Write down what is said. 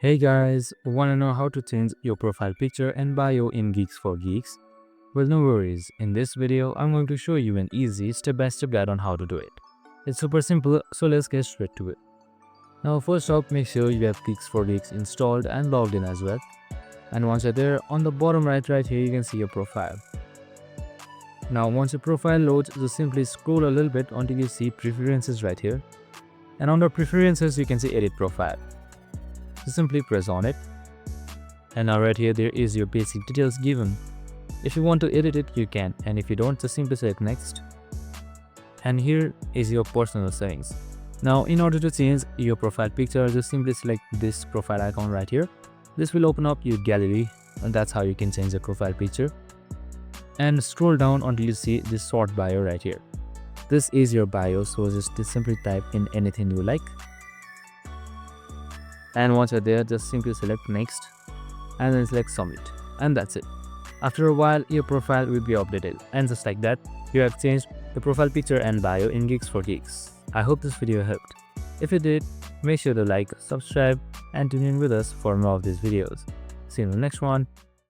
Hey guys, wanna know how to change your profile picture and bio in Geeks4Geeks? Well, no worries. In this video, I'm going to show you an easy step-by-step guide on how to do it. It's super simple, so let's get straight to it. Now, first off, make sure you have Geeks4Geeks installed and logged in as well. And once you're there, on the bottom right here, you can see your profile. Now, once your profile loads, just simply scroll a little bit until you see preferences right here. And under preferences, you can see edit profile. So simply press on it, and now right here there is your basic details given. If you want to edit it, you can, and if you don't, just simply select next. And here is your personal settings. Now in order to change your profile picture, just simply select this profile icon right here. This will open up your gallery, and that's how you can change the profile picture. And scroll down until you see this sort bio right here. This is your bio, so just simply type in anything you like. And once you're there, just simply select next and then select submit, and that's it. After a while, your profile will be updated, and just like that, you have changed the profile picture and bio in Geeks4Geeks. I hope this video helped. If it did, make sure to like, subscribe and tune in with us for more of these videos. See you in the next one.